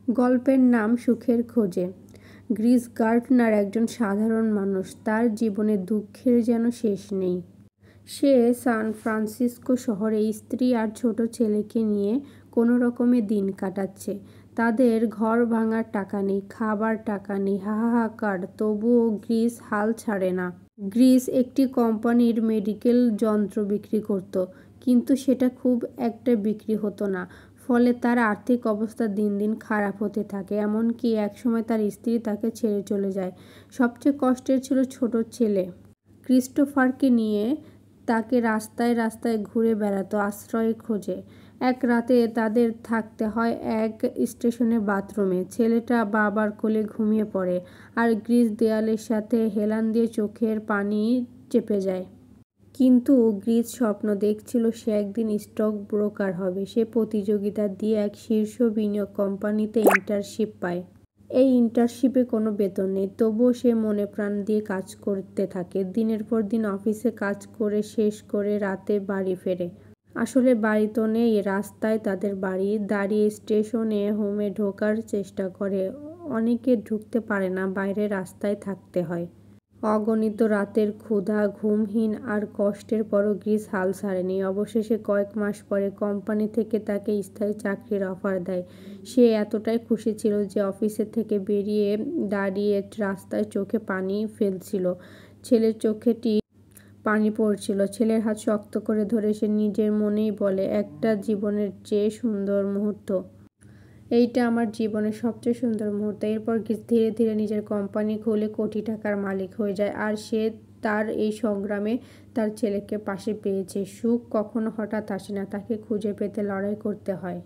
গল্পের নাম সুখের খোঁজে। গ্রিস গার্ডনার একজন সাধারণ মানুষ, তার জীবনে দুঃখের যেন শেষ নেই। সে সান ফ্রান্সিসকো শহরে স্ত্রী আর ছোট ছেলেকে নিয়ে কোনো রকমে দিন কাটাচ্ছে। তাদের ঘর ভাঙার টাকা নেই, খাবার টাকা নেই, হাহাকার। তবুও গ্রিস হাল ছাড়ে না। গ্রিস একটি কোম্পানির মেডিকেল যন্ত্র বিক্রি করত, কিন্তু সেটা খুব একটা বিক্রি হতো না। ফলে তার আর্থিক অবস্থা দিন দিন খারাপ হতে থাকে। এমনকি একসময় তার স্ত্রী তাকে ছেড়ে চলে যায়। সবচেয়ে কষ্টের ছিল ছোট ছেলে ক্রিস্টোফারকে নিয়ে। তাকে রাস্তায় রাস্তায় ঘুরে বেড়াতো আশ্রয়ের খোঁজে। এক রাতে তাদের থাকতে হয় এক স্টেশনের বাথরুমে। ছেলেটা বাবার কোলে ঘুমিয়ে পড়ে, আর গ্রিস দেয়ালের সাথে হেলান দিয়ে চোখের পানি চেপে যায়। কিন্তু গ্রিস স্বপ্ন দেখছিল সে একদিন স্টক ব্রোকার হবে। সে প্রতিযোগিতা দিয়ে এক শীর্ষ বিনিয়োগ কোম্পানিতে ইন্টার্নশিপ পায়। এই ইন্টার্নশিপে কোনো বেতন নেই, তবুও সে মনে প্রাণ দিয়ে কাজ করতে থাকে। দিনের পর দিন অফিসে কাজ করে শেষ করে রাতে বাড়ি ফেরে। আসলে বাড়ি তো নেই, রাস্তায় তাদের বাড়ি। দাঁড়িয়ে স্টেশনে হোমে ঢোকার চেষ্টা করে, অনেকে ঢুকতে পারে না, বাইরে রাস্তায় থাকতে হয়। অগণিত রাতের ক্ষুধা, ঘুমহীন আর কষ্টের পরও গ্রিস হাল ছাড়েনি। অবশেষে কয়েক মাস পরে কোম্পানি থেকে তাকে স্থায়ী চাকরির অফার দেয়। সে এতটাই খুশি ছিল যে অফিসে থেকে বেরিয়ে দাঁড়িয়ে রাস্তায় চোখে পানি ফেলছিল। ছেলের চোখেটি পানি পড়ছিল। ছেলের হাত শক্ত করে ধরে সে নিজের মনেই বলে, একটা জীবনের চেয়ে সুন্দর মুহূর্ত। এইটা আমার জীবনের সবচেয়ে সুন্দর মুহূর্ত। এরপর গ্রিস ধীরে ধীরে নিজের কোম্পানি খুলে কোটি টাকার মালিক হয়ে যায়। আর সে তার এই সংগ্রামে তার ছেলেকে পাশে পেয়েছে। সুখ কখনো হঠাৎ আসে না, তাকে খুঁজে পেতে লড়াই করতে হয়।